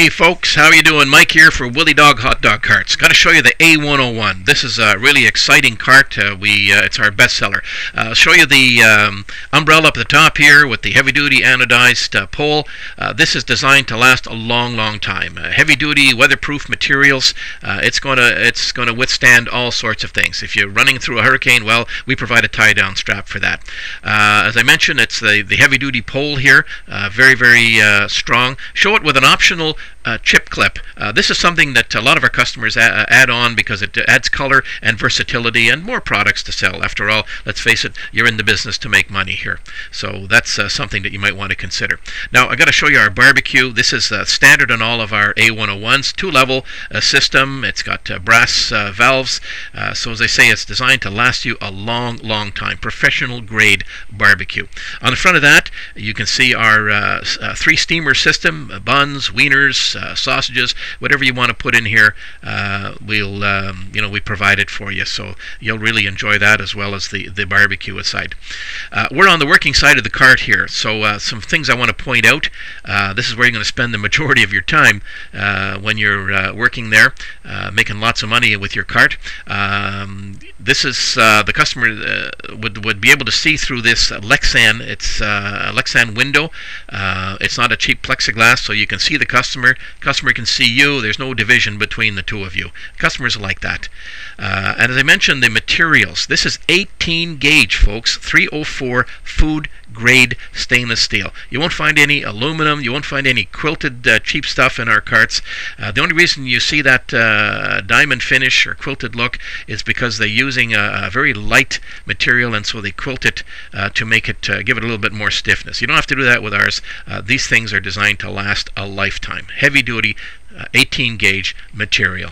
Hey folks, how you doing? Mike here for Willy Dog Hot Dog Carts. Got to show you the A101. This is a really exciting cart. It's our bestseller. I'll show you the umbrella up at the top here with the heavy-duty anodized pole. This is designed to last a long time. Heavy-duty, weatherproof materials. It's gonna withstand all sorts of things. If you're running through a hurricane, well, we provide a tie-down strap for that. As I mentioned, it's the heavy-duty pole here. Very strong. Show it with an optional chip clip. This is something that a lot of our customers add on because it adds color and versatility and more products to sell. After all, let's face it, you're in the business to make money here. So that's something that you might want to consider. Now, I got to show you our barbecue. This is standard on all of our A101s. Two-level system. It's got brass valves. So as I say, it's designed to last you a long time. Professional grade barbecue. On the front of that, you can see our 3-steamer system, buns, wieners, sausages, whatever you want to put in here, we provide it for you, so you'll really enjoy that as well as the barbecue side. We're on the working side of the cart here, so some things I want to point out. This is where you're going to spend the majority of your time when you're working there, making lots of money with your cart. This is the customer would be able to see through this Lexan. It's a Lexan window. It's not a cheap plexiglass, so you can see the customer. Customer can see you. There's no division between the two of you. Customers like that. And as I mentioned, the materials. This is 18 gauge, folks. 304 food grade stainless steel. You won't find any aluminum. You won't find any quilted cheap stuff in our carts. The only reason you see that diamond finish or quilted look is because they're using a very light material, and so they quilt it to make it give it a little bit more stiffness. You don't have to do that with ours. These things are designed to last a lifetime. Heavy duty 18 gauge material.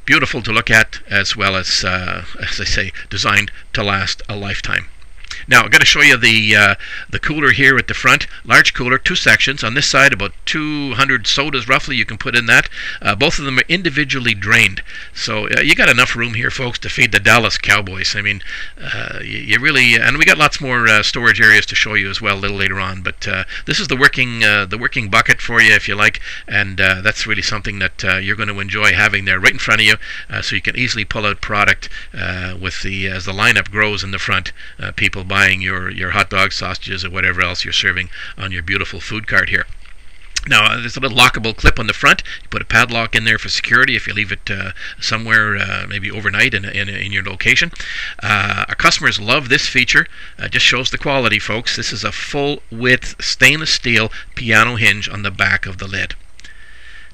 Beautiful to look at, as well as I say, designed to last a lifetime. Now, I've got to show you the cooler here at the front. Large cooler, 2 sections. On this side, about 200 sodas roughly you can put in that. Both of them are individually drained. So you got enough room here, folks, to feed the Dallas Cowboys. I mean, you really... and we got lots more storage areas to show you as well a little later on. But this is the working bucket for you, if you like. And that's really something that you're going to enjoy having there right in front of you, so you can easily pull out product as the lineup grows in the front. People buying your hot dogs, sausages, or whatever else you're serving on your beautiful food cart here. Now, there's a little lockable clip on the front. You put a padlock in there for security if you leave it somewhere, maybe overnight in your location. Our customers love this feature. Just shows the quality, folks. This is a full-width stainless steel piano hinge on the back of the lid.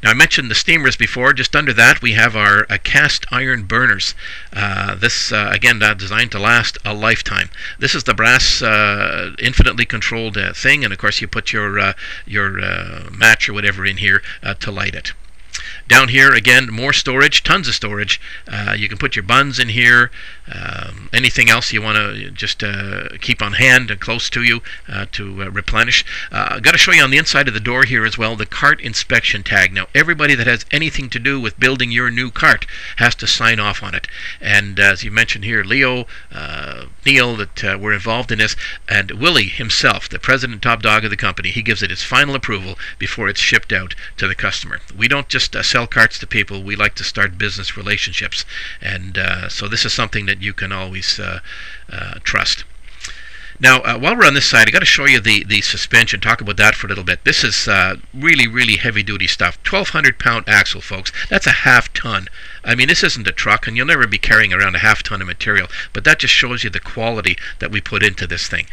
Now, I mentioned the steamers before. Just under that, we have our cast iron burners. This, again, designed to last a lifetime. This is the brass, infinitely controlled thing, and of course, you put your match or whatever in here to light it. Down here, again, more storage, tons of storage. You can put your buns in here, anything else you want to just keep on hand and close to you to replenish. I've got to show you on the inside of the door here as well, the cart inspection tag. Now, everybody that has anything to do with building your new cart has to sign off on it. And as you mentioned here, Leo, Neil, that were involved in this, and Willie himself, the president and top dog of the company, he gives it his final approval before it's shipped out to the customer. We don't just sell carts to people. We like to start business relationships, and so this is something that you can always trust. Now, while we're on this side, I got to show you the suspension. Talk about that for a little bit. This is really heavy-duty stuff. 1,200-pound axle, folks. That's a half-ton. I mean, this isn't a truck, and you'll never be carrying around a half-ton of material. But that just shows you the quality that we put into this thing.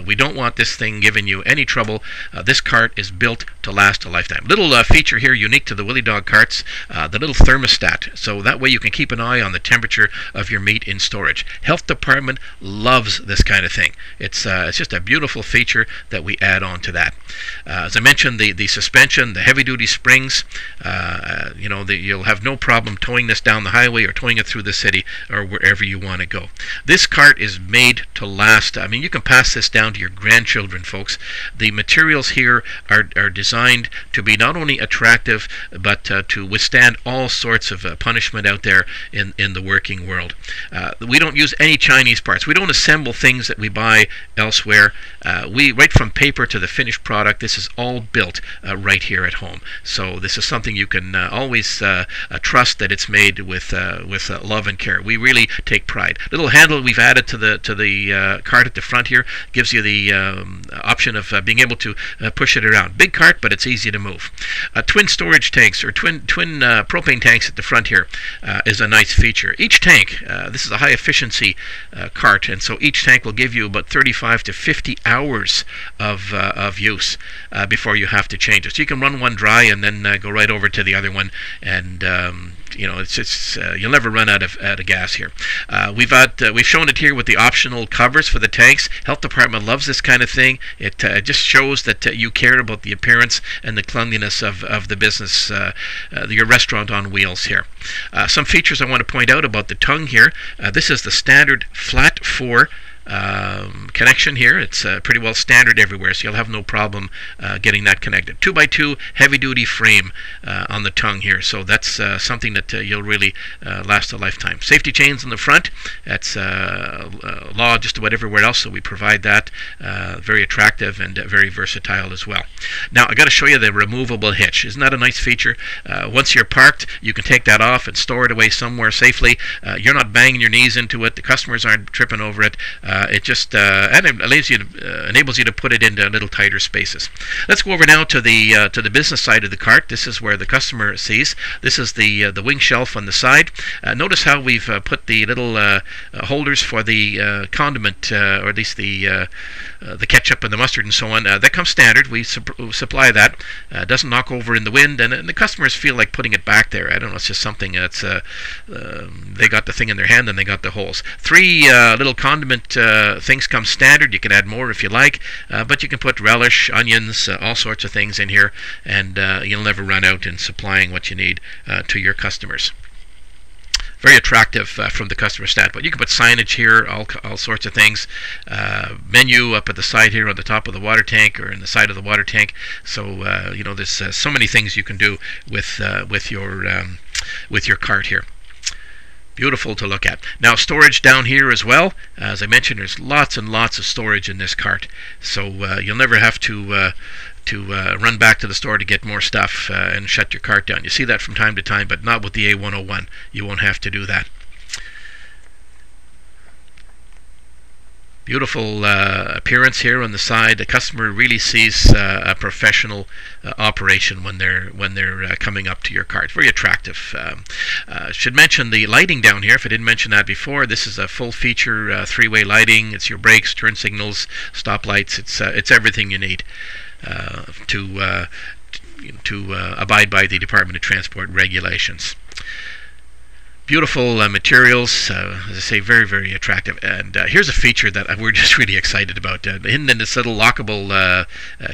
We don't want this thing giving you any trouble. This cart is built to last a lifetime. Little feature here unique to the Willy Dog carts, the little thermostat. So that way you can keep an eye on the temperature of your meat in storage. Health department loves this kind of thing. It's just a beautiful feature that we add on to that. As I mentioned, the suspension, the heavy-duty springs, you'll have no problem towing this down the highway or towing it through the city or wherever you want to go. This cart is made to last. I mean, you can pass this down to your grandchildren, folks. The materials here are designed to be not only attractive, but to withstand all sorts of punishment out there in the working world. We don't use any Chinese parts. We don't assemble things things that we buy elsewhere. We right from paper to the finished product, this is all built right here at home. So this is something you can always trust that it's made with love and care. We really take pride. Little handle we've added to the cart at the front here gives you the option of being able to push it around. Big cart, but it's easy to move. Twin storage tanks or twin propane tanks at the front here is a nice feature. Each tank, this is a high efficiency cart, and so each tank will give you about 35 to 50 hours of use before you have to change it. So you can run one dry and then go right over to the other one, and it's you'll never run out of gas here. We've shown it here with the optional covers for the tanks. Health department loves this kind of thing. It just shows that you care about the appearance and the cleanliness of the business, your restaurant on wheels here. Some features I want to point out about the tongue here. This is the standard flat 4 connection here. It's pretty well standard everywhere, so you'll have no problem getting that connected. 2x2 heavy-duty frame on the tongue here, so that's something that you'll really last a lifetime. Safety chains in the front. That's law just about everywhere else, so we provide that. Very attractive and very versatile as well. Now I got to show you the removable hitch. Isn't that a nice feature? Once you're parked, you can take that off and store it away somewhere safely. You're not banging your knees into it. The customers aren't tripping over it. It just enables you to put it into little tighter spaces. Let's go over now to the business side of the cart. This is where the customer sees. This is the wing shelf on the side. Notice how we've put the little holders for the condiment, or at least the ketchup and the mustard and so on. That comes standard. We supply that. Doesn't knock over in the wind, and the customers feel like putting it back there. I don't know. It's just something that's they got the thing in their hand and they got the holes. 3 little condiment things come standard. You can add more if you like, but you can put relish, onions, all sorts of things in here, and you'll never run out in supplying what you need to your customers. Very attractive from the customer standpoint. You can put signage here, all sorts of things. Menu up at the side here on the top of the water tank or in the side of the water tank. So there's so many things you can do with your cart here. Beautiful to look at. Now storage down here as well. As I mentioned, there's lots and lots of storage in this cart, so you'll never have to run back to the store to get more stuff and shut your cart down. You see that from time to time, but not with the A101. You won't have to do that. Beautiful appearance here on the side. The customer really sees a professional operation when they're coming up to your cart. Very attractive. Should mention the lighting down here. If I didn't mention that before, this is a full feature 3-way lighting. It's your brakes, turn signals, stop lights. It's everything you need to abide by the Department of Transport regulations. Beautiful materials, as I say, very, very attractive. And here's a feature that we're just really excited about. Hidden in this little lockable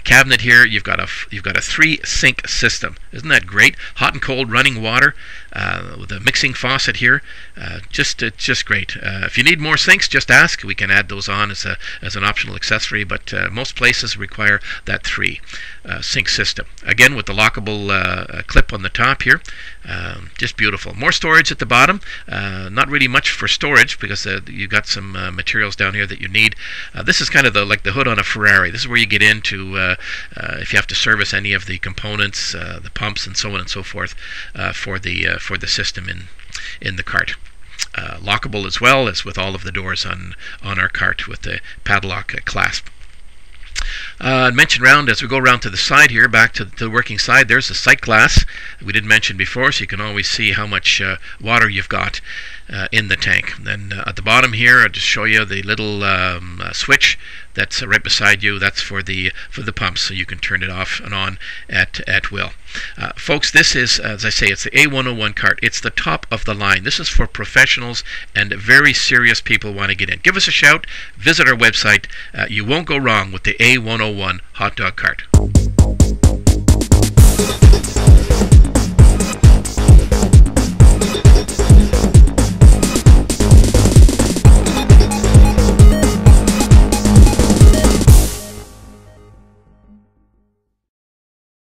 cabinet here, you've got a 3-sink system. Isn't that great? Hot and cold running water with a mixing faucet here. It's just great. If you need more sinks, just ask. We can add those on as an optional accessory, but most places require that 3-sink system. Again, with the lockable clip on the top here. Just beautiful. More storage at the bottom. Not really much for storage because you got some materials down here that you need. This is kind of like the hood on a Ferrari. This is where you get into if you have to service any of the components, the pumps, and so on and so forth for the system in the cart. Lockable as well as with all of the doors on our cart with the padlock clasp. Mention round as we go around to the side here, back to the working side. There's the sight glass we did mention before, so you can always see how much water you've got in the tank. And then at the bottom here, I'll just show you the little switch that's right beside you. That's for the pumps, so you can turn it off and on at will. Folks, this is, as I say, it's the A101 cart. It's the top of the line. This is for professionals and very serious people want to get in. Give us a shout. Visit our website. You won't go wrong with the A101 hot dog cart.